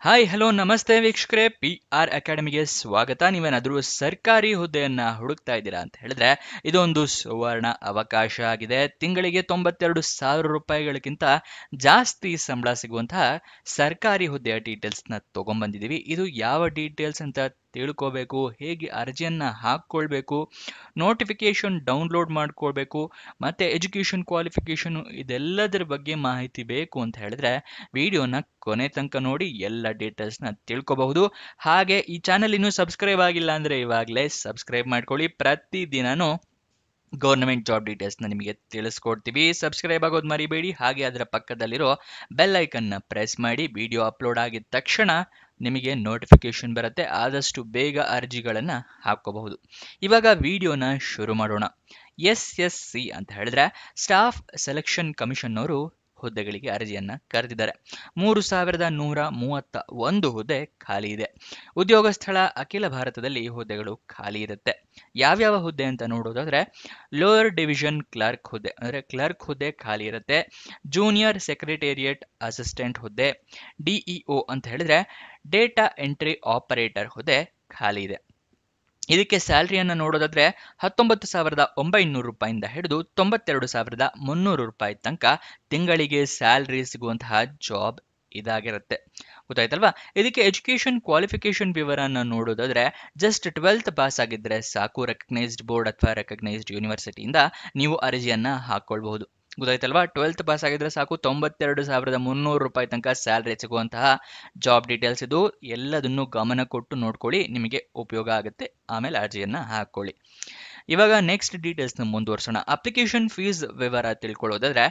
Hi hello ನಮಸ್ತೆ ವೀಕ್ಷಕರೇ, P R ಅಕಾಡೆಮಿಗೆ ಸ್ವಾಗತ. ನೀವೇನಾದರೂ ಸರ್ಕಾರಿ ಹುದ್ದೆಯನ್ನ ಹುಡುಕ್ತಾ ಇದ್ದೀರಾ ಅಂತ ಹೇಳಿದ್ರೆ ಇದೊಂದು ಸುವರ್ಣ ಅವಕಾಶ ಆಗಿದೆ. ತಿಂಗಳಿಗೆ 92,000 ರೂಪಾಯಿಗಳಿಗಿಂತ ಜಾಸ್ತಿ ಸಂಬಳ ಸಿಗುವಂತಹ ಸರ್ಕಾರಿ ಹುದ್ದೆಯ ಡೀಟೇಲ್ಸ್ನ ತಗೊಂಡ್ಬಂದಿದ್ದೀವಿ. ಇದು ಯಾವ ಡೀಟೇಲ್ಸ್ ಅಂತ ತಿಳ್ಕೋಬೇಕು, ಹೇಗೆ ಅರ್ಜಿಯನ್ನ ಹಾಕ್ಕೊಳ್ಬೇಕು, ನೋಟಿಫಿಕೇಶನ್ ಡೌನ್ಲೋಡ್ ಮಾಡ್ಕೊಳ್ಬೇಕು, ಮತ್ತೆ ಎಜುಕೇಶನ್ ಕ್ವಾಲಿಫಿಕೇಶನ್ ಇದೆಲ್ಲದರ ಬಗ್ಗೆ ಮಾಹಿತಿ ಬೇಕು ಅಂತ ಹೇಳಿದ್ರೆ ವಿಡಿಯೋನ ಕೊನೆ ತನಕ ನೋಡಿ ಎಲ್ಲ ಡೀಟೇಲ್ಸ್ನ ತಿಳ್ಕೋಬಹುದು. ಹಾಗೆ ಈ ಚಾನೆಲ್ ಇನ್ನೂ ಸಬ್ಸ್ಕ್ರೈಬ್ ಆಗಿಲ್ಲ ಅಂದ್ರೆ ಇವಾಗಲೇ ಸಬ್ಸ್ಕ್ರೈಬ್ ಮಾಡ್ಕೊಳ್ಳಿ. ಪ್ರತಿದಿನನೂ ಗೌರ್ಮೆಂಟ್ ಜಾಬ್ ಡೀಟೇಲ್ಸ್ನ ನಿಮಗೆ ತಿಳಿಸ್ಕೊಡ್ತೀವಿ. ಸಬ್ಸ್ಕ್ರೈಬ್ ಆಗೋದು ಮರಿಬೇಡಿ. ಹಾಗೆ ಅದರ ಪಕ್ಕದಲ್ಲಿರೋ ಬೆಲ್ ಐಕನ್ನ ಪ್ರೆಸ್ ಮಾಡಿ. ವಿಡಿಯೋ ಅಪ್ಲೋಡ್ ಆಗಿದ ತಕ್ಷಣ ನಿಮಗೆ ನೋಟಿಫಿಕೇಶನ್ ಬರುತ್ತೆ. ಆದಷ್ಟು ಬೇಗ ಅರ್ಜಿಗಳನ್ನು ಹಾಕೋಬಹುದು. ಇವಾಗ ವಿಡಿಯೋನ ಶುರು ಮಾಡೋಣ. SSC ಅಂತ ಹೇಳಿದ್ರೆ ಸ್ಟಾಫ್ ಸೆಲೆಕ್ಷನ್ ಕಮಿಷನ್ ಅವರು ಹುದ್ದೆಗಳಿಗೆ ಅರ್ಜಿಯನ್ನ ಕರೆದಿದ್ದಾರೆ. 3,131 ಹುದ್ದೆ ಖಾಲಿ ಇದೆ. ಉದ್ಯೋಗ ಸ್ಥಳ ಅಖಿಲ ಭಾರತದಲ್ಲಿ ಹುದ್ದೆಗಳು ಖಾಲಿ ಇರುತ್ತೆ. ಯಾವ್ಯಾವ ಹುದ್ದೆ ಅಂತ ನೋಡೋದಾದ್ರೆ ಲೋಯರ್ ಡಿವಿಷನ್ ಕ್ಲರ್ಕ್ ಹುದ್ದೆ ಅಂದ್ರೆ ಕ್ಲರ್ಕ್ ಹುದ್ದೆ ಖಾಲಿ ಇರುತ್ತೆ. ಜೂನಿಯರ್ ಸೆಕ್ರೆಟೇರಿಯೇಟ್ ಅಸಿಸ್ಟೆಂಟ್ ಹುದ್ದೆ, DEO ಅಂತ ಹೇಳಿದ್ರೆ ಡೇಟಾ ಎಂಟ್ರಿ ಆಪರೇಟರ್ ಹುದ್ದೆ ಖಾಲಿ ಇದೆ. ಇದಕ್ಕೆ ಸ್ಯಾಲರಿಯನ್ನು ನೋಡೋದಾದ್ರೆ 19,900 ರೂಪಾಯಿಂದ ಹಿಡಿದು 92,300 ರೂಪಾಯಿ ತನಕ ತಿಂಗಳಿಗೆ ಸ್ಯಾಲರಿ ಸಿಗುವಂತಹ ಜಾಬ್ ಇದಾಗಿರುತ್ತೆ. ಗೊತ್ತಾಯ್ತಲ್ವಾ? ಇದಕ್ಕೆ ಎಜುಕೇಶನ್ ಕ್ವಾಲಿಫಿಕೇಶನ್ ವಿವರನ ನೋಡೋದಾದ್ರೆ ಜಸ್ಟ್ 12th ಪಾಸ್ ಆಗಿದ್ರೆ ಸಾಕು. ರೆಕಗ್ನೈಸ್ಡ್ ಬೋರ್ಡ್ ಅಥವಾ ರೆಕಗ್ನೈಸ್ಡ್ ಯೂನಿವರ್ಸಿಟಿಯಿಂದ ನೀವು ಅರ್ಜಿಯನ್ನ ಹಾಕೊಳ್ಬಹುದು. ಗೊತ್ತಾಯ್ತಲ್ವಾ? 12th ಪಾಸ್ ಆಗಿದ್ರೆ ಸಾಕು. 92,300 ರೂಪಾಯಿ ತನಕ ಸ್ಯಾಲರಿ ಸಿಗುವಂತಹ ಜಾಬ್ ಡೀಟೇಲ್ಸ್ ಇದು. ಎಲ್ಲದನ್ನು ಗಮನ ಕೊಟ್ಟು ನೋಡ್ಕೊಳ್ಳಿ, ನಿಮಗೆ ಉಪಯೋಗ ಆಗುತ್ತೆ. ಆಮೇಲೆ ಅರ್ಜಿಯನ್ನ ಹಾಕೊಳ್ಳಿ. ಇವಾಗ ನೆಕ್ಸ್ಟ್ ಡೀಟೇಲ್ಸ್ನ ಮುಂದುವರ್ಸೋಣ. ಅಪ್ಲಿಕೇಶನ್ ಫೀಸ್ ವಿವರ ತಿಳ್ಕೊಳ್ಳೋದಾದ್ರೆ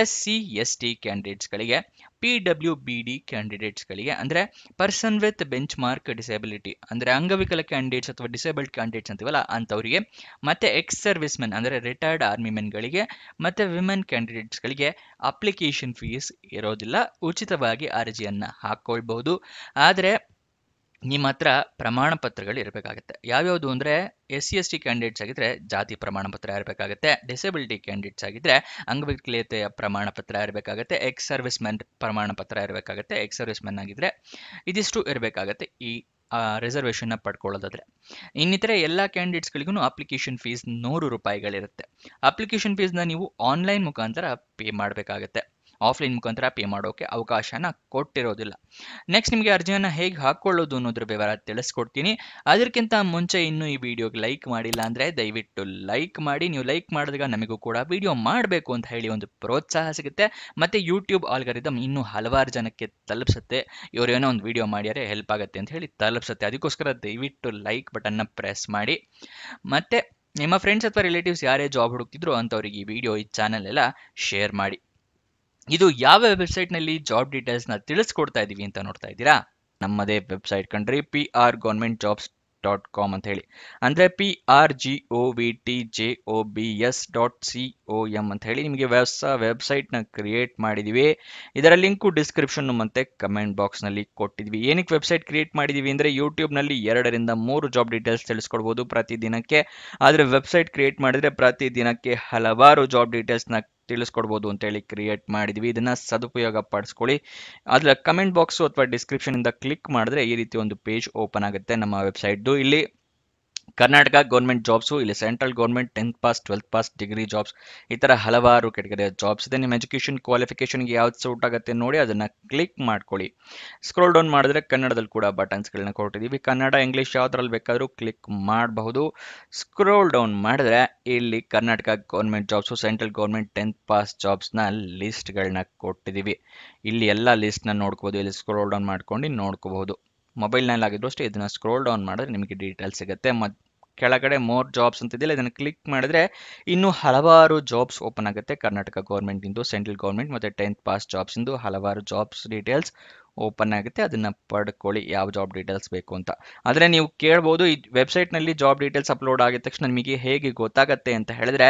SC/ST ಕ್ಯಾಂಡಿಡೇಟ್ಸ್ಗಳಿಗೆ, PWBD ಕ್ಯಾಂಡಿಡೇಟ್ಸ್ಗಳಿಗೆ ಅಂದ್ರೆ person with bench mark disability ಅಂದ್ರೆ ಅಂಗವಿಕಲ ಕ್ಯಾಂಡಿಡೇಟ್ಸ್ ಅಥವಾ ಡಿಸೇಬಲ್ಡ್ ಕ್ಯಾಂಡಿಡೇಟ್ಸ್ ಅಂತೀವಲ್ಲ ಅಂಥವರಿಗೆ, ಮತ್ತೆ ಎಕ್ಸ್ ಸರ್ವಿಸ್ ಮೆನ್ ಅಂದ್ರೆ ರಿಟೈರ್ಡ್ ಆರ್ಮಿ ಮೆನ್ಗಳಿಗೆ, ಮತ್ತೆ ವಿಮೆನ್ ಕ್ಯಾಂಡಿಡೇಟ್ಸ್ಗಳಿಗೆ ಅಪ್ಲಿಕೇಶನ್ ಫೀಸ್ ಇರೋದಿಲ್ಲ. ಉಚಿತವಾಗಿ ಅರ್ಜಿಯನ್ನ ಹಾಕೊಳ್ಬಹುದು. ಆದರೆ ನಿಮ್ಮ ಹತ್ರ ಪ್ರಮಾಣ ಪತ್ರಗಳು ಇರಬೇಕಾಗುತ್ತೆ. ಯಾವ್ಯಾವುದು ಅಂದರೆ SC/ST ಕ್ಯಾಂಡಿಡೇಟ್ಸ್ ಆಗಿದ್ರೆ ಜಾತಿ ಪ್ರಮಾಣ ಪತ್ರ ಇರಬೇಕಾಗುತ್ತೆ. ಡಿಸೇಬಿಲಿಟಿ ಕ್ಯಾಂಡಿಡೇಟ್ಸ್ ಆಗಿದ್ರೆ ಅಂಗವಿಕಲತೆಯ ಪ್ರಮಾಣ ಪತ್ರ ಇರಬೇಕಾಗುತ್ತೆ. ಎಕ್ಸ್ ಸರ್ವಿಸ್ ಮೆನ್ ಪ್ರಮಾಣ ಪತ್ರ ಇರಬೇಕಾಗುತ್ತೆ. ಎಕ್ಸ್ ಸರ್ವಿಸ್ ಮೆನ್ ಆಗಿದ್ರೆ ಇದಿಷ್ಟು ಇರಬೇಕಾಗುತ್ತೆ ಈ ರಿಸರ್ವೇಷನ್ನ ಪಡ್ಕೊಳ್ಳೋದಾದ್ರೆ. ಇನ್ನಿತರೆ ಎಲ್ಲ ಕ್ಯಾಂಡಿಡೇಟ್ಸ್ಗಳಿಗೂ ಅಪ್ಲಿಕೇಶನ್ ಫೀಸ್ 100 ರೂಪಾಯಿಗಳಿರುತ್ತೆ. ಅಪ್ಲಿಕೇಶನ್ ಫೀಸ್ನ ನೀವು ಆನ್ಲೈನ್ ಮುಖಾಂತರ ಪೇ ಮಾಡಬೇಕಾಗುತ್ತೆ. ಆಫ್ಲೈನ್ ಮುಖಾಂತರ ಪೇ ಮಾಡೋಕೆ ಅವಕಾಶನ ಕೊಟ್ಟಿರೋದಿಲ್ಲ. ನೆಕ್ಸ್ಟ್ ನಿಮಗೆ ಅರ್ಜಿಯನ್ನು ಹೇಗೆ ಹಾಕೊಳ್ಳೋದು ಅನ್ನೋದ್ರ ವಿವರ ತಿಳಿಸ್ಕೊಡ್ತೀನಿ. ಅದಕ್ಕಿಂತ ಮುಂಚೆ ಇನ್ನೂ ಈ ವಿಡಿಯೋಗೆ ಲೈಕ್ ಮಾಡಿಲ್ಲ ಅಂದರೆ ದಯವಿಟ್ಟು ಲೈಕ್ ಮಾಡಿ. ನೀವು ಲೈಕ್ ಮಾಡಿದಾಗ ನಮಗೂ ಕೂಡ ವಿಡಿಯೋ ಮಾಡಬೇಕು ಅಂತ ಹೇಳಿ ಒಂದು ಪ್ರೋತ್ಸಾಹ ಸಿಗುತ್ತೆ. ಮತ್ತು ಯೂಟ್ಯೂಬ್ ಆಲ್ಗರಿದಮ್ ಇನ್ನೂ ಹಲವಾರು ಜನಕ್ಕೆ ತಲುಪಿಸುತ್ತೆ. ಇವರೇನೋ ಒಂದು ವಿಡಿಯೋ ಮಾಡ್ಯಾರೆ ಹೆಲ್ಪ್ ಆಗುತ್ತೆ ಅಂತ ಹೇಳಿ ತಲುಪಿಸುತ್ತೆ. ಅದಕ್ಕೋಸ್ಕರ ದಯವಿಟ್ಟು ಲೈಕ್ ಬಟನ್ನ ಪ್ರೆಸ್ ಮಾಡಿ. ಮತ್ತು ನಿಮ್ಮ ಫ್ರೆಂಡ್ಸ್ ಅಥವಾ ರಿಲೇಟಿವ್ಸ್ ಯಾರೇ ಜಾಬ್ ಹುಡುಕ್ತಿದ್ರು ಅಂಥವ್ರಿಗೆ ಈ ವಿಡಿಯೋ ಈ ಚಾನಲ್ ಎಲ್ಲ ಶೇರ್ ಮಾಡಿ. ಇದು ಯಾವ ವೆಬ್ಸೈಟ್ನಲ್ಲಿ ಜಾಬ್ ಡೀಟೇಲ್ಸ್ನ ತಿಳಿಸ್ಕೊಡ್ತಾ ಇದ್ದೀವಿ ಅಂತ ನೋಡ್ತಾ ಇದ್ದೀರಾ? ನಮ್ಮದೇ ವೆಬ್ಸೈಟ್ ಕಂಡ್ರಿ, prgovernmentjobs.com ಅಂತ ಹೇಳಿ. ಅಂದರೆ prgovtjobs.com ಅಂತ ಹೇಳಿ ನಿಮಗೆ ಹೊಸ ವೆಬ್ಸೈಟ್ನ ಕ್ರಿಯೇಟ್ ಮಾಡಿದ್ದೀವಿ. ಇದರ ಲಿಂಕು ಡಿಸ್ಕ್ರಿಪ್ಷನ್ ಮತ್ತು ಕಮೆಂಟ್ ಬಾಕ್ಸ್ನಲ್ಲಿ ಕೊಟ್ಟಿದ್ವಿ. ಏನಕ್ಕೆ ವೆಬ್ಸೈಟ್ ಕ್ರಿಯೇಟ್ ಮಾಡಿದ್ದೀವಿ ಅಂದರೆ ಯೂಟ್ಯೂಬ್ನಲ್ಲಿ 2 ರಿಂದ 3 ಜಾಬ್ ಡೀಟೇಲ್ಸ್ ತಿಳಿಸ್ಕೊಡ್ಬೋದು ಪ್ರತಿದಿನಕ್ಕೆ. ಆದರೆ ವೆಬ್ಸೈಟ್ ಕ್ರಿಯೇಟ್ ಮಾಡಿದರೆ ಪ್ರತಿದಿನಕ್ಕೆ ಹಲವಾರು ಜಾಬ್ ಡೀಟೇಲ್ಸ್ನ ತಿಳಿಸ್ಕೊಡ್ಬೋದು ಅಂತೇಳಿ ಕ್ರಿಯೇಟ್ ಮಾಡಿದ್ವಿ. ಇದನ್ನ ಸದುಪಯೋಗ ಪಡಿಸ್ಕೊಳ್ಳಿ. ಅದರ ಕಮೆಂಟ್ ಬಾಕ್ಸು ಅಥವಾ ಡಿಸ್ಕ್ರಿಪ್ಷನ್ ಇಂದ ಕ್ಲಿಕ್ ಮಾಡಿದ್ರೆ ಈ ರೀತಿ ಒಂದು ಪೇಜ್ ಓಪನ್ ಆಗುತ್ತೆ ನಮ್ಮ ವೆಬ್ಸೈಟ್ದು. ಇಲ್ಲಿ ಕರ್ನಾಟಕ ಗೌರ್ಮೆಂಟ್ ಜಾಬ್ಸು, ಇಲ್ಲಿ central government 10th pass 12th pass degree jobs, ಈ ಥರ ಹಲವಾರು ಕೆಟಗರಿಯ ಜಾಬ್ಸ್ ಇದೆ. ನಿಮ್ಮ ಎಜುಕೇಷನ್ ಕ್ವಾಲಿಫಿಕೇಷನ್ಗೆ ಯಾವ್ದು ಸೂಟ್ ಆಗುತ್ತೆ ನೋಡಿ ಅದನ್ನು ಕ್ಲಿಕ್ ಮಾಡ್ಕೊಳ್ಳಿ. ಸ್ಕ್ರೋಲ್ ಡೌನ್ ಮಾಡಿದ್ರೆ ಕನ್ನಡದಲ್ಲಿ ಕೂಡ ಬಟನ್ಸ್ಗಳನ್ನ ಕೊಟ್ಟಿದ್ದೀವಿ. ಕನ್ನಡ ಇಂಗ್ಲೀಷ್ ಯಾವುದ್ರಲ್ಲಿ ಬೇಕಾದರೂ ಕ್ಲಿಕ್ ಮಾಡಬಹುದು. ಸ್ಕ್ರೋಲ್ ಡೌನ್ ಮಾಡಿದ್ರೆ ಇಲ್ಲಿ Karnataka government jobs, central government 10th pass ಜಾಬ್ಸ್ನ ಲಿಸ್ಟ್ಗಳನ್ನ ಕೊಟ್ಟಿದ್ದೀವಿ. ಇಲ್ಲಿ ಎಲ್ಲ ಲಿಸ್ಟ್ನ ನೋಡ್ಕೋಬೋದು. ಇಲ್ಲಿ ಸ್ಕ್ರೋಲ್ ಡೌನ್ ಮಾಡ್ಕೊಂಡು ನೋಡ್ಕೋಬಹುದು. ಮೊಬೈಲ್ನಲ್ಲಿ ಆಗಿದ್ರು ಅಷ್ಟೇ ಇದನ್ನು ಸ್ಕ್ರೋಲ್ ಡೌನ್ ಮಾಡಿದ್ರೆ ನಿಮಗೆ ಡೀಟೇಲ್ಸ್ ಸಿಗುತ್ತೆ. ಕೆಳಗಡೆ ಮೋರ್ ಜಾಬ್ಸ್ ಅಂತಿದೆಯಲ್ಲ ಇದನ್ನು ಕ್ಲಿಕ್ ಮಾಡಿದ್ರೆ ಇನ್ನೂ ಹಲವಾರು ಜಾಬ್ಸ್ ಓಪನ್ ಆಗುತ್ತೆ. ಕರ್ನಾಟಕ ಗೌರ್ಮೆಂಟಿಂದು, ಸೆಂಟ್ರಲ್ ಗೌರ್ಮೆಂಟ್ ಮತ್ತು 10th ಪಾಸ್ ಜಾಬ್ಸಿಂದು ಹಲವಾರು ಜಾಬ್ಸ್ ಡೀಟೇಲ್ಸ್ ಓಪನ್ ಆಗುತ್ತೆ. ಅದನ್ನು ಪಡ್ಕೊಳ್ಳಿ ಯಾವ ಜಾಬ್ ಡೀಟೇಲ್ಸ್ ಬೇಕು ಅಂತ. ಆದರೆ ನೀವು ಕೇಳ್ಬೋದು, ಈ ವೆಬ್ಸೈಟ್ನಲ್ಲಿ ಜಾಬ್ ಡೀಟೇಲ್ಸ್ ಅಪ್ಲೋಡ್ ಆಗಿದ ತಕ್ಷಣ ನಿಮಗೆ ಹೇಗೆ ಗೊತ್ತಾಗುತ್ತೆ ಅಂತ ಹೇಳಿದ್ರೆ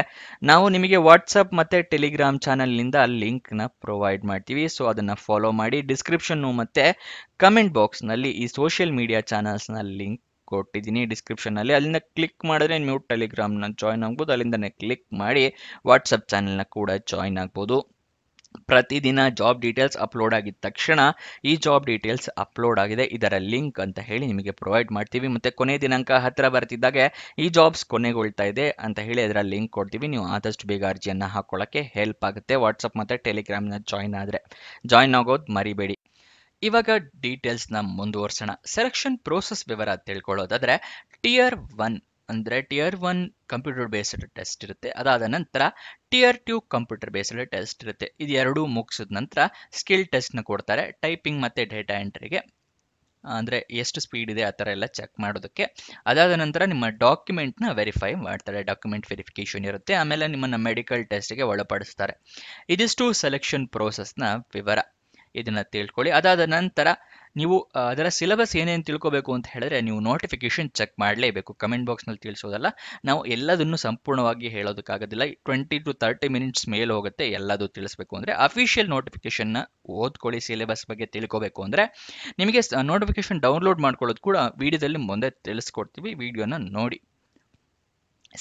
ನಾವು ನಿಮಗೆ ವಾಟ್ಸಪ್ ಮತ್ತು ಟೆಲಿಗ್ರಾಮ್ ಚಾನಲ್ನಿಂದ ಲಿಂಕ್ನ ಪ್ರೊವೈಡ್ ಮಾಡ್ತೀವಿ. ಸೊ ಅದನ್ನು ಫಾಲೋ ಮಾಡಿ. ಡಿಸ್ಕ್ರಿಪ್ಷನ್ನು ಮತ್ತು ಕಮೆಂಟ್ ಬಾಕ್ಸ್ನಲ್ಲಿ ಈ ಸೋಷಿಯಲ್ ಮೀಡಿಯಾ ಚಾನಲ್ಸ್ನ ಲಿಂಕ್ ಕೊಟ್ಟಿದ್ದೀನಿ ಡಿಸ್ಕ್ರಿಪ್ಷನ್ನಲ್ಲಿ. ಅಲ್ಲಿಂದ ಕ್ಲಿಕ್ ಮಾಡಿದ್ರೆ ನೀವು ಟೆಲಿಗ್ರಾಮ್ನ ಜಾಯ್ನ್ ಆಗ್ಬೋದು. ಅಲ್ಲಿಂದನೇ ಕ್ಲಿಕ್ ಮಾಡಿ ವಾಟ್ಸಪ್ ಚಾನಲ್ನ ಕೂಡ ಜಾಯ್ನ್ ಆಗ್ಬೋದು. ಪ್ರತಿದಿನ ಜಾಬ್ ಡೀಟೇಲ್ಸ್ ಅಪ್ಲೋಡ್ ಆಗಿದ ತಕ್ಷಣ ಈ ಜಾಬ್ ಡೀಟೇಲ್ಸ್ ಅಪ್ಲೋಡ್ ಆಗಿದೆ, ಇದರ ಲಿಂಕ್ ಅಂತ ಹೇಳಿ ನಿಮಗೆ ಪ್ರೊವೈಡ್ ಮಾಡ್ತೀವಿ. ಮತ್ತು ಕೊನೆ ದಿನಾಂಕ ಹತ್ತಿರ ಬರ್ತಿದ್ದಾಗೆ ಈ ಜಾಬ್ಸ್ ಕೊನೆಗೊಳ್ತಾ ಇದೆ ಅಂತ ಹೇಳಿ ಅದರ ಲಿಂಕ್ ಕೊಡ್ತೀವಿ. ನೀವು ಆದಷ್ಟು ಬೇಗ ಅರ್ಜಿಯನ್ನು ಹಾಕೊಳ್ಳೋಕ್ಕೆ ಹೆಲ್ಪ್ ಆಗುತ್ತೆ. ವಾಟ್ಸಪ್ ಮತ್ತು ಟೆಲಿಗ್ರಾಮ್ನ ಜಾಯ್ನ್ ಆಗೋದು ಮರಿಬೇಡಿ. ಇವಾಗ ಡೀಟೇಲ್ಸ್ನ ಮುಂದುವರ್ಸೋಣ. ಸೆಲೆಕ್ಷನ್ ಪ್ರೋಸೆಸ್ ವಿವರ ತಿಳ್ಕೊಳ್ಳೋದಾದ್ರೆ ಟಿಯರ್ 1 ಕಂಪ್ಯೂಟರ್ ಬೇಸ್ಡ್ ಟೆಸ್ಟ್ ಇರುತ್ತೆ. ಅದಾದ ನಂತರ ಟಿಯರ್ 2 ಕಂಪ್ಯೂಟರ್ ಬೇಸ್ಡ್ ಟೆಸ್ಟ್ ಇರುತ್ತೆ. ಇದು ಎರಡೂ ಮುಗಿಸಿದ ನಂತರ ಸ್ಕಿಲ್ ಟೆಸ್ಟ್ನ ಕೊಡ್ತಾರೆ, ಟೈಪಿಂಗ್ ಮತ್ತು ಡೇಟಾ ಎಂಟ್ರಿಗೆ, ಅಂದರೆ ಎಷ್ಟು ಸ್ಪೀಡ್ ಇದೆ ಆ ಥರ ಎಲ್ಲ ಚೆಕ್ ಮಾಡೋದಕ್ಕೆ. ಅದಾದ ನಂತರ ನಿಮ್ಮ ಡಾಕ್ಯುಮೆಂಟ್ನ ವೆರಿಫೈ ಮಾಡ್ತಾರೆ, ಡಾಕ್ಯುಮೆಂಟ್ ವೆರಿಫಿಕೇಷನ್ ಇರುತ್ತೆ. ಆಮೇಲೆ ನಿಮ್ಮನ್ನು ಮೆಡಿಕಲ್ ಟೆಸ್ಟ್ಗೆ ಒಳಪಡಿಸ್ತಾರೆ. ಇದಿಷ್ಟು ಸೆಲೆಕ್ಷನ್ ಪ್ರೋಸೆಸ್ನ ವಿವರ, ಇದನ್ನು ತಿಳ್ಕೊಳ್ಳಿ. ಅದಾದ ನಂತರ ನೀವು ಅದರ ಸಿಲೆಬಸ್ ಏನೇನು ತಿಳ್ಕೊಬೇಕು ಅಂತ ಹೇಳಿದ್ರೆ ನೀವು ನೋಟಿಫಿಕೇಶನ್ ಚೆಕ್ ಮಾಡಲೇಬೇಕು. ಕಮೆಂಟ್ ಬಾಕ್ಸ್ನಲ್ಲಿ ತಿಳಿಸೋದಲ್ಲ, ನಾವು ಎಲ್ಲದನ್ನು ಸಂಪೂರ್ಣವಾಗಿ ಹೇಳೋದಕ್ಕಾಗೋದಿಲ್ಲ. 20 to 30 ಮಿನಿಟ್ಸ್ ಮೇಲೆ ಹೋಗುತ್ತೆ ಎಲ್ಲದೂ ತಿಳಿಸ್ಬೇಕು ಅಂದರೆ. ಅಫಿಷಿಯಲ್ ನೋಟಿಫಿಕೇಶನ್ನ ಓದ್ಕೊಳ್ಳಿ. ಸಿಲೆಬಸ್ ಬಗ್ಗೆ ತಿಳ್ಕೊಬೇಕು ಅಂದರೆ ನಿಮಗೆ ನೋಟಿಫಿಕೇಶನ್ ಡೌನ್ಲೋಡ್ ಮಾಡ್ಕೊಳ್ಳೋದು ಕೂಡ ವಿಡಿಯೋದಲ್ಲಿ ಮುಂದೆ ತಿಳಿಸ್ಕೊಡ್ತೀವಿ, ವಿಡಿಯೋನ ನೋಡಿ.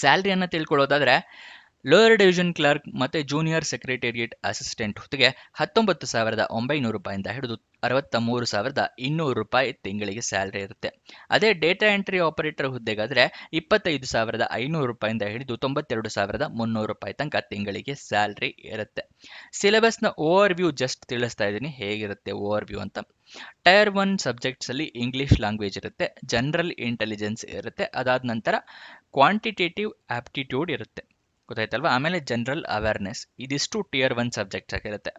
ಸ್ಯಾಲ್ರಿಯನ್ನು ತಿಳ್ಕೊಳ್ಳೋದಾದರೆ ಲೋಯರ್ ಡಿವಿಷನ್ ಕ್ಲರ್ಕ್ ಮತ್ತು ಜೂನಿಯರ್ ಸೆಕ್ರೆಟೇರಿಯೇಟ್ ಅಸಿಸ್ಟೆಂಟ್ ಹುದ್ದೆಗೆ 19,900 ರೂಪಾಯಿಂದ ಹಿಡಿದು 63,200 ರೂಪಾಯಿ ತಿಂಗಳಿಗೆ ಸ್ಯಾಲ್ರಿ ಇರುತ್ತೆ. ಅದೇ ಡೇಟಾ ಎಂಟ್ರಿ ಆಪರೇಟರ್ ಹುದ್ದೆಗಾದರೆ 25,500 ರೂಪಾಯಿಂದ ಹಿಡಿದು 92,300 ರೂಪಾಯಿ ತನಕ ತಿಂಗಳಿಗೆ ಸ್ಯಾಲ್ರಿ ಇರುತ್ತೆ. ಸಿಲೆಬಸ್ನ ಓವರ್ ವ್ಯೂ ಜಸ್ಟ್ ತಿಳಿಸ್ತಾ ಇದ್ದೀನಿ ಹೇಗಿರುತ್ತೆ ಓವರ್ ವ್ಯೂ ಅಂತ. ಟೈರ್ 1 ಸಬ್ಜೆಕ್ಟ್ಸಲ್ಲಿ ಇಂಗ್ಲೀಷ್ ಲ್ಯಾಂಗ್ವೇಜ್ ಇರುತ್ತೆ, ಜನರಲ್ ಇಂಟೆಲಿಜೆನ್ಸ್ ಇರುತ್ತೆ, ಅದಾದ ನಂತರ ಕ್ವಾಂಟಿಟೇಟಿವ್ ಆಪ್ಟಿಟ್ಯೂಡ್ ಇರುತ್ತೆ, ಗೊತ್ತಾಯ್ತಲ್ವಾ. ಆಮೇಲೆ ಜನರಲ್ ಅವೇರ್ನೆಸ್, ಇದಿಷ್ಟು ಟಿಯರ್ 1 ಸಬ್ಜೆಕ್ಟ್ಸ್ ಆಗಿರುತ್ತೆ.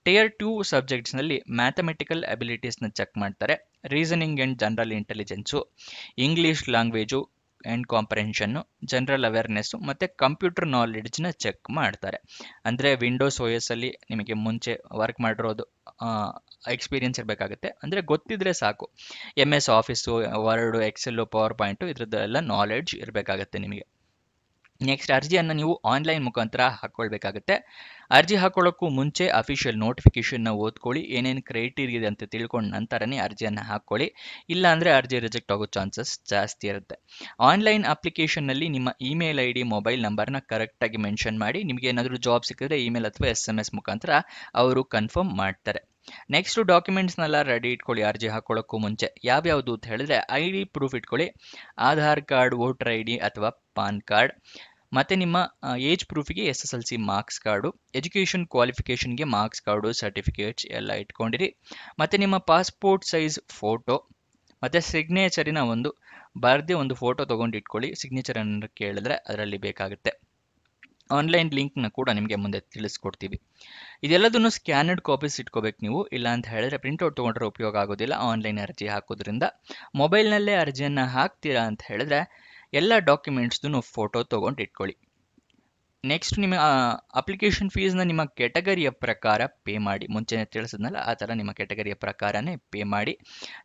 ಟಿಯರ್ 2 ಸಬ್ಜೆಕ್ಟ್ಸ್ನಲ್ಲಿ ಮ್ಯಾಥಮೆಟಿಕಲ್ ಅಬಿಲಿಟೀಸ್ನ ಚೆಕ್ ಮಾಡ್ತಾರೆ, reasoning and general intelligence, English language and comprehension, general awareness ಮತ್ತು ಕಂಪ್ಯೂಟರ್ ನಾಲೆಡ್ಜ್ನ ಚೆಕ್ ಮಾಡ್ತಾರೆ. ಅಂದರೆ ವಿಂಡೋಸ್ OS ಅಲ್ಲಿ ನಿಮಗೆ ಮುಂಚೆ ವರ್ಕ್ ಮಾಡಿರೋದು ಎಕ್ಸ್ಪೀರಿಯನ್ಸ್ ಇರಬೇಕಾಗುತ್ತೆ, ಅಂದರೆ ಗೊತ್ತಿದ್ರೆ ಸಾಕು. MS Office, Word, Excel, PowerPoint ಇದ್ರದ್ದೆಲ್ಲ ನಾಲೆಡ್ಜ್ ಇರಬೇಕಾಗತ್ತೆ ನಿಮಗೆ. ನೆಕ್ಸ್ಟ್ ಅರ್ಜಿಯನ್ನು ನೀವು ಆನ್ಲೈನ್ ಮುಖಾಂತರ ಹಾಕ್ಕೊಳ್ಬೇಕಾಗುತ್ತೆ. ಅರ್ಜಿ ಹಾಕೊಳ್ಳೋಕ್ಕೂ ಮುಂಚೆ ಅಫಿಷಿಯಲ್ ನೋಟಿಫಿಕೇಷನ್ನ ಓದ್ಕೊಳ್ಳಿ, ಏನೇನು ಕ್ರೈಟೀರಿಯಾ ಇದೆ ಅಂತ ತಿಳ್ಕೊಂಡು ನಂತರನೇ ಅರ್ಜಿಯನ್ನು ಹಾಕ್ಕೊಳ್ಳಿ. ಇಲ್ಲ ಅಂದರೆ ಅರ್ಜಿ ರಿಜೆಕ್ಟ್ ಆಗೋ ಚಾನ್ಸಸ್ ಜಾಸ್ತಿ ಇರುತ್ತೆ. ಆನ್ಲೈನ್ ಅಪ್ಲಿಕೇಶನ್ನಲ್ಲಿ ನಿಮ್ಮ ಇಮೇಲ್ ID, ಮೊಬೈಲ್ ನಂಬರ್ನ ಕರೆಕ್ಟಾಗಿ ಮೆನ್ಷನ್ ಮಾಡಿ. ನಿಮಗೆ ಏನಾದರೂ ಜಾಬ್ ಸಿಕ್ಕಿದ್ರೆ ಇಮೇಲ್ ಅಥವಾ SMS ಮುಖಾಂತರ ಅವರು ಕನ್ಫರ್ಮ್ ಮಾಡ್ತಾರೆ. ನೆಕ್ಸ್ಟು ಡಾಕ್ಯುಮೆಂಟ್ಸ್ನೆಲ್ಲ ರೆಡಿ ಇಟ್ಕೊಳ್ಳಿ ಅರ್ಜಿ ಹಾಕೊಳ್ಳೋಕ್ಕೂ ಮುಂಚೆ. ಯಾವ್ಯಾವುದು ಅಂತ ಹೇಳಿದ್ರೆ ID ಪ್ರೂಫ್ ಇಟ್ಕೊಳ್ಳಿ, ಆಧಾರ್ ಕಾರ್ಡ್, ವೋಟರ್ ID ಅಥವಾ ಪಾನ್ ಕಾರ್ಡ್, ಮತ್ತು ನಿಮ್ಮ ಏಜ್ ಪ್ರೂಫಿಗೆ SSLC ಮಾರ್ಕ್ಸ್ ಕಾರ್ಡು, ಎಜುಕೇಷನ್ ಕ್ವಾಲಿಫಿಕೇಷನ್ಗೆ ಮಾರ್ಕ್ಸ್ ಕಾರ್ಡು, ಸರ್ಟಿಫಿಕೇಟ್ಸ್ ಎಲ್ಲ ಇಟ್ಕೊಂಡಿರಿ. ಮತ್ತು ನಿಮ್ಮ ಪಾಸ್ಪೋರ್ಟ್ ಸೈಜ್ ಫೋಟೋ ಮತ್ತು ಸಿಗ್ನೇಚರಿನ ಒಂದು ಫೋಟೋ ತೊಗೊಂಡು ಇಟ್ಕೊಳ್ಳಿ. ಸಿಗ್ನೇಚರನ್ನು ಕೇಳಿದ್ರೆ ಅದರಲ್ಲಿ ಬೇಕಾಗುತ್ತೆ. ಆನ್ಲೈನ್ ಲಿಂಕ್ನ ಕೂಡ ನಿಮಗೆ ಮುಂದೆ ತಿಳಿಸ್ಕೊಡ್ತೀವಿ. ಇದೆಲ್ಲದನ್ನು ಸ್ಕ್ಯಾನರ್ಡ್ ಕಾಪೀಸ್ ಇಟ್ಕೋಬೇಕು ನೀವು, ಇಲ್ಲ ಅಂತ ಹೇಳಿದ್ರೆ ಪ್ರಿಂಟ್ಔಟ್ ತೊಗೊಂಡ್ರೆ ಉಪಯೋಗ ಆಗೋದಿಲ್ಲ ಆನ್ಲೈನ್ ಅರ್ಜಿ ಹಾಕೋದ್ರಿಂದ. ಮೊಬೈಲ್ನಲ್ಲೇ ಅರ್ಜಿಯನ್ನು ಹಾಕ್ತೀರಾ ಅಂತ ಹೇಳಿದ್ರೆ ಎಲ್ಲ ಡಾಕ್ಯುಮೆಂಟ್ಸ್ದು ಫೋಟೋ ತೊಗೊಂಡು ಇಟ್ಕೊಳ್ಳಿ. ನೆಕ್ಸ್ಟ್ ನಿಮ್ಮ ಅಪ್ಲಿಕೇಶನ್ ಫೀಸ್ನ ನಿಮ್ಮ ಕೆಟಗರಿಯ ಪ್ರಕಾರ ಪೇ ಮಾಡಿ. ಮುಂಚೆನೇ ತಿಳಿಸಿದ್ನಲ್ಲ ಆ ಥರ ನಿಮ್ಮ ಕೆಟಗರಿಯ ಪ್ರಕಾರನೇ ಪೇ ಮಾಡಿ.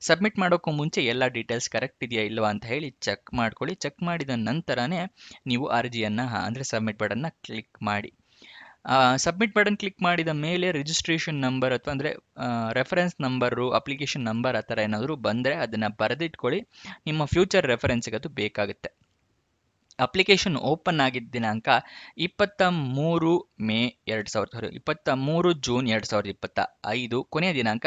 ಸಬ್ಮಿಟ್ ಮಾಡೋಕ್ಕೂ ಮುಂಚೆ ಎಲ್ಲ ಡೀಟೇಲ್ಸ್ ಕರೆಕ್ಟ್ ಇದೆಯಾ ಇಲ್ವಾ ಅಂತ ಹೇಳಿ ಚೆಕ್ ಮಾಡ್ಕೊಳ್ಳಿ. ಚೆಕ್ ಮಾಡಿದ ನಂತರನೇ ನೀವು ಅರ್ಜಿಯನ್ನು ಅಂದರೆ ಸಬ್ಮಿಟ್ ಬಟನ್ನ ಕ್ಲಿಕ್ ಮಾಡಿ. ಸಬ್ಮಿಟ್ ಬಟನ್ ಕ್ಲಿಕ್ ಮಾಡಿದ ಮೇಲೆ ರಿಜಿಸ್ಟ್ರೇಷನ್ ನಂಬರ್ ಅಥವಾ ಅಂದರೆ ರೆಫರೆನ್ಸ್ ನಂಬರು, ಅಪ್ಲಿಕೇಶನ್ ನಂಬರ್ ಆ ಥರ ಏನಾದರೂ ಬಂದರೆ ಅದನ್ನು ಬರೆದಿಟ್ಕೊಳ್ಳಿ. ನಿಮ್ಮ ಫ್ಯೂಚರ್ ರೆಫರೆನ್ಸ್ಗೆ ಅದು ಬೇಕಾಗುತ್ತೆ. ಅಪ್ಲಿಕೇಶನ್ ಓಪನ್ ಆಗಿದ್ದ ದಿನಾಂಕ 23 ಜೂನ್ 2025, ಕೊನೆಯ ದಿನಾಂಕ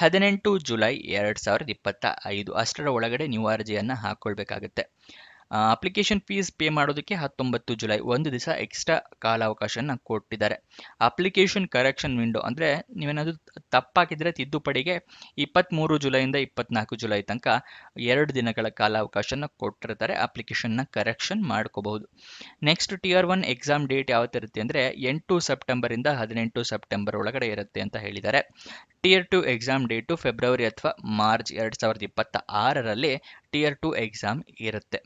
18 ಜುಲೈ 2025. ಅಷ್ಟರ ಒಳಗಡೆ ನೀವು ಅರ್ಜಿಯನ್ನು ಹಾಕ್ಕೊಳ್ಬೇಕಾಗುತ್ತೆ. ಅಪ್ಲಿಕೇಶನ್ ಫೀಸ್ ಪೇ ಮಾಡೋದಕ್ಕೆ 19 ಜುಲೈ, ಒಂದು ದಿವಸ ಎಕ್ಸ್ಟ್ರಾ ಕಾಲಾವಕಾಶನ ಕೊಟ್ಟಿದ್ದಾರೆ. ಅಪ್ಲಿಕೇಶನ್ ಕರೆಕ್ಷನ್ ವಿಂಡೋ ಅಂದರೆ ನೀವೇನಾದರೂ ತಪ್ಪಾಕಿದ್ರೆ ತಿದ್ದುಪಡಿಗೆ 23 ಜುಲೈಯಿಂದ 24 ಜುಲೈ ತನಕ 2 ದಿನಗಳ ಕಾಲಾವಕಾಶನ ಕೊಟ್ಟಿರ್ತಾರೆ. ಅಪ್ಲಿಕೇಶನ್ನ ಕರೆಕ್ಷನ್ ಮಾಡ್ಕೋಬಹುದು. ನೆಕ್ಸ್ಟ್ ಟಿಯರ್ 1 ಎಕ್ಸಾಮ್ ಡೇಟ್ ಯಾವತ್ತಿರುತ್ತೆ ಅಂದರೆ 8 ಸೆಪ್ಟೆಂಬರಿಂದ 18 ಸೆಪ್ಟೆಂಬರ್ ಒಳಗಡೆ ಇರುತ್ತೆ ಅಂತ ಹೇಳಿದ್ದಾರೆ. ಟಿಯರ್ 2 ಎಕ್ಸಾಮ್ ಡೇಟು ಫೆಬ್ರವರಿ ಅಥವಾ ಮಾರ್ಚ್ 2026ರಲ್ಲಿ ಟಿಯರ್ 2 ಎಕ್ಸಾಮ್ ಇರುತ್ತೆ.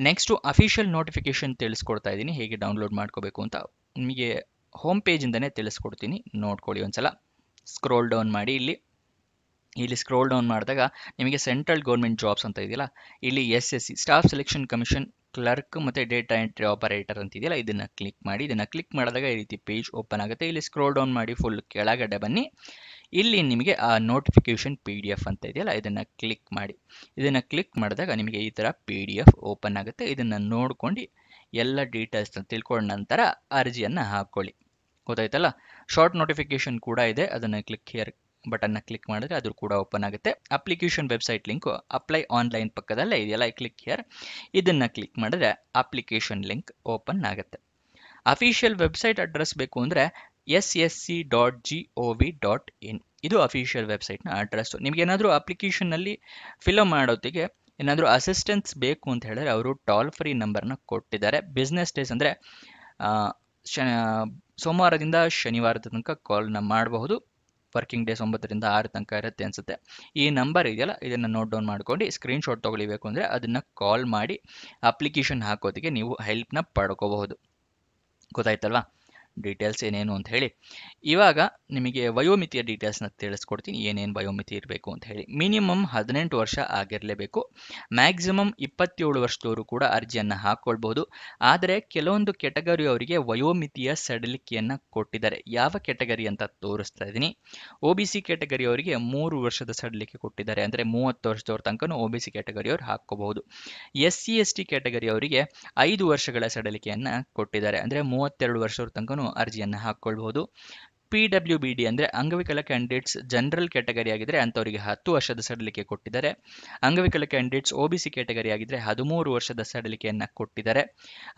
ನೆಕ್ಸ್ಟು ಅಫಿಷಿಯಲ್ ನೋಟಿಫಿಕೇಶನ್ ತಿಳಿಸ್ಕೊಡ್ತಾ ಇದ್ದೀನಿ ಹೇಗೆ ಡೌನ್ಲೋಡ್ ಮಾಡ್ಕೋಬೇಕು ಅಂತ. ನಿಮಗೆ ಹೋಮ್ ಪೇಜಿಂದನೇ ತಿಳಿಸ್ಕೊಡ್ತೀನಿ, ನೋಡ್ಕೊಳ್ಳಿ ಒಂದ್ಸಲ. ಸ್ಕ್ರೋಲ್ ಡೌನ್ ಮಾಡಿ. ಇಲ್ಲಿ ಸ್ಕ್ರೋಲ್ ಡೌನ್ ಮಾಡಿದಾಗ ನಿಮಗೆ ಸೆಂಟ್ರಲ್ ಗೌರ್ಮೆಂಟ್ ಜಾಬ್ಸ್ ಅಂತ ಇದೆಯಲ್ಲ, ಇಲ್ಲಿ SSC staff selection commission clerk ಮತ್ತು ಡೇಟಾ ಎಂಟ್ರಿ ಆಪರೇಟರ್ ಅಂತಿದೆಯಲ್ಲ, ಇದನ್ನು ಕ್ಲಿಕ್ ಮಾಡಿ. ಇದನ್ನು ಕ್ಲಿಕ್ ಮಾಡಿದಾಗ ಈ ರೀತಿ ಪೇಜ್ ಓಪನ್ ಆಗುತ್ತೆ. ಇಲ್ಲಿ ಸ್ಕ್ರೋಲ್ ಡೌನ್ ಮಾಡಿ, ಫುಲ್ ಕೆಳಗಡೆ ಬನ್ನಿ. ಇಲ್ಲಿ ನಿಮಗೆ ಆ ನೋಟಿಫಿಕೇಶನ್ PDF ಅಂತ ಇದೆಯಲ್ಲ, ಇದನ್ನು ಕ್ಲಿಕ್ ಮಾಡಿ. ಇದನ್ನು ಕ್ಲಿಕ್ ಮಾಡಿದಾಗ ನಿಮಗೆ ಈ ಥರ PDF ಓಪನ್ ಆಗುತ್ತೆ. ಇದನ್ನು ನೋಡ್ಕೊಂಡು ಎಲ್ಲ ಡೀಟೇಲ್ಸ್ನ ತಿಳ್ಕೊಂಡ ನಂತರ ಅರ್ಜಿಯನ್ನು ಹಾಕ್ಕೊಳ್ಳಿ. ಗೊತ್ತಾಯ್ತಲ್ಲ. ಶಾರ್ಟ್ ನೋಟಿಫಿಕೇಶನ್ ಕೂಡ ಇದೆ, ಅದನ್ನು ಕ್ಲಿಕ್ ಹಿಯರ್ ಬಟನ್ನ ಕ್ಲಿಕ್ ಮಾಡಿದ್ರೆ ಅದು ಕೂಡ ಓಪನ್ ಆಗುತ್ತೆ. Application website link apply online ಪಕ್ಕದಲ್ಲೇ ಇದೆಯಲ್ಲ, ಕ್ಲಿಕ್ ಹಿಯರ್, ಇದನ್ನು ಕ್ಲಿಕ್ ಮಾಡಿದ್ರೆ ಅಪ್ಲಿಕೇಶನ್ ಲಿಂಕ್ ಓಪನ್ ಆಗುತ್ತೆ. ಅಫಿಷಿಯಲ್ ವೆಬ್ಸೈಟ್ ಅಡ್ರೆಸ್ ಬೇಕು ಅಂದರೆ ssc.gov.in, ಇದು ಅಫಿಷಿಯಲ್ ವೆಬ್ಸೈಟ್ನ ಅಡ್ರೆಸ್ಸು. ನಿಮಗೇನಾದರೂ ಅಪ್ಲಿಕೇಶನ್ನಲ್ಲಿ ಫಿಲಪ್ ಮಾಡೋತ್ತಿಗೆ ಏನಾದರೂ ಅಸಿಸ್ಟೆನ್ಸ್ ಬೇಕು ಅಂತ ಹೇಳಿದ್ರೆ ಅವರು ಟೋಲ್ ಫ್ರೀ ನಂಬರ್ನ ಕೊಟ್ಟಿದ್ದಾರೆ. ಬಿಸ್ನೆಸ್ ಡೇಸ್ ಅಂದರೆ ಸೋಮವಾರದಿಂದ ಶನಿವಾರದ ತನಕ ಕಾಲ್ನ ಮಾಡಬಹುದು. ವರ್ಕಿಂಗ್ ಡೇಸ್ 9ರಿಂದ 6 ತನಕ ಇರುತ್ತೆ ಅನಿಸುತ್ತೆ. ಈ ನಂಬರ್ ಇದೆಯಲ್ಲ, ಇದನ್ನು ನೋಟ್ ಡೌನ್ ಮಾಡ್ಕೊಂಡು ಸ್ಕ್ರೀನ್ಶಾಟ್ ತೊಗೊಳಿಬೇಕು ಅಂದರೆ ಅದನ್ನು ಕಾಲ್ ಮಾಡಿ ಅಪ್ಲಿಕೇಶನ್ ಹಾಕೋದಕ್ಕೆ ನೀವು ಹೆಲ್ಪ್ನ ಪಡ್ಕೋಬಹುದು. ಗೊತ್ತಾಯ್ತಲ್ವಾ ಡೀಟೇಲ್ಸ್ ಏನೇನು ಅಂತ ಹೇಳಿ. ಇವಾಗ ನಿಮಗೆ ವಯೋಮಿತಿಯ ಡೀಟೇಲ್ಸ್ನ ತಿಳಿಸ್ಕೊಡ್ತೀನಿ, ಏನೇನು ವಯೋಮಿತಿ ಇರಬೇಕು ಅಂತ ಹೇಳಿ. ಮಿನಿಮಮ್ 18 ವರ್ಷ ಆಗಿರಲೇಬೇಕು. ಮ್ಯಾಕ್ಸಿಮಮ್ 27 ವರ್ಷದವರು ಕೂಡ ಅರ್ಜಿಯನ್ನು ಹಾಕ್ಕೊಳ್ಬಹುದು. ಆದರೆ ಕೆಲವೊಂದು ಕೆಟಗರಿ ಅವರಿಗೆ ವಯೋಮಿತಿಯ ಸಡಿಲಿಕೆಯನ್ನು ಕೊಟ್ಟಿದ್ದಾರೆ. ಯಾವ ಕೆಟಗರಿ ಅಂತ ತೋರಿಸ್ತಾ ಇದ್ದೀನಿ. OBC ಕೆಟಗರಿ ಅವರಿಗೆ 3 ವರ್ಷದ ಸಡಿಲಿಕೆ ಕೊಟ್ಟಿದ್ದಾರೆ, ಅಂದರೆ 30 ವರ್ಷದವ್ರ ತನಕ OBC ಕೆಟಗರಿಯವರು ಹಾಕ್ಕೋಬಹುದು. SC ST ಕೆಟಗರಿ ಅವರಿಗೆ 5 ವರ್ಷಗಳ ಸಡಿಲಿಕೆಯನ್ನು ಕೊಟ್ಟಿದ್ದಾರೆ, ಅಂದರೆ 32 ವರ್ಷದ ತನಕ ಅರ್ಜಿಯನ್ನು ಹಾಕ್ಕೊಳ್ಬಹುದು. PWBD ಅಂದರೆ ಅಂಗವಿಕಲ ಕ್ಯಾಂಡಿಡೇಟ್ಸ್ ಜನರಲ್ ಕ್ಯಾಟಗರಿ ಆಗಿದ್ರೆ ಅಂಥವರಿಗೆ 10 ವರ್ಷದ ಸಡಿಲಿಕೆ ಕೊಟ್ಟಿದ್ದಾರೆ. ಅಂಗವಿಕಲ ಕ್ಯಾಂಡಿಡೇಟ್ಸ್ OBC ಕ್ಯಾಟಗರಿ ಆಗಿದ್ರೆ 13 ವರ್ಷದ ಸಡಿಲಿಕೆಯನ್ನು ಕೊಟ್ಟಿದ್ದಾರೆ.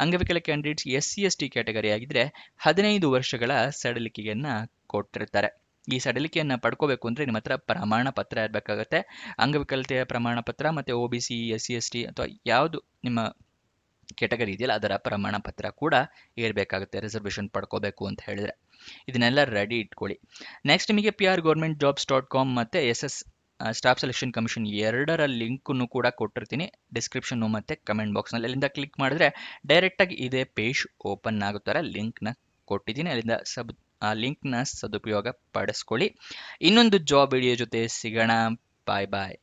ಅಂಗವಿಕಲ ಕ್ಯಾಂಡಿಡೇಟ್ಸ್ SC ST ಕ್ಯಾಟಗರಿ ಆಗಿದ್ರೆ 15 ವರ್ಷಗಳ ಸಡಿಲಿಕೆಯನ್ನು ಕೊಟ್ಟಿರ್ತಾರೆ. ಈ ಸಡಿಲಿಕೆಯನ್ನು ಪಡ್ಕೋಬೇಕು ಅಂದರೆ ನಿಮ್ಮ ಹತ್ರ ಪ್ರಮಾಣ ಪತ್ರ ಇರಬೇಕಾಗತ್ತೆ. ಅಂಗವಿಕಲತೆಯ ಪ್ರಮಾಣ ಪತ್ರ ಮತ್ತು OBC SC ST ಅಥವಾ ಯಾವುದು ನಿಮ್ಮ ಕೆಟಗರಿ ಇದೆಯಲ್ಲ ಅದರ ಪ್ರಮಾಣ ಪತ್ರ ಕೂಡ ಇರಬೇಕಾಗುತ್ತೆ ರಿಸರ್ವೇಷನ್ ಪಡ್ಕೋಬೇಕು ಅಂತ ಹೇಳಿದ್ರೆ. ಇದನ್ನೆಲ್ಲ ರೆಡಿ ಇಟ್ಕೊಳ್ಳಿ. ನೆಕ್ಸ್ಟ್ ನಿಮಗೆ prgovernmentjobs.com ಮತ್ತು SS ಸ್ಟಾಫ್ ಸೆಲೆಕ್ಷನ್ ಕಮಿಷನ್ ಎರಡರ ಲಿಂಕನ್ನು ಕೂಡ ಕೊಟ್ಟಿರ್ತೀನಿ ಡಿಸ್ಕ್ರಿಪ್ಷನ್ನು ಮತ್ತು ಕಮೆಂಟ್ ಬಾಕ್ಸ್ನಲ್ಲಿ. ಅಲ್ಲಿಂದ ಕ್ಲಿಕ್ ಮಾಡಿದ್ರೆ ಡೈರೆಕ್ಟಾಗಿ ಇದೇ ಪೇಜ್ ಓಪನ್ ಆಗುತ್ತಾರೆ. ಲಿಂಕ್ನ ಕೊಟ್ಟಿದ್ದೀನಿ, ಅಲ್ಲಿಂದ ಆ ಲಿಂಕ್ನ ಸದುಪಯೋಗ ಪಡಿಸ್ಕೊಳ್ಳಿ. ಇನ್ನೊಂದು ಜಾಬ್ ವಿಡಿಯೋ ಜೊತೆ ಸಿಗೋಣ. ಬಾಯ್ ಬಾಯ್.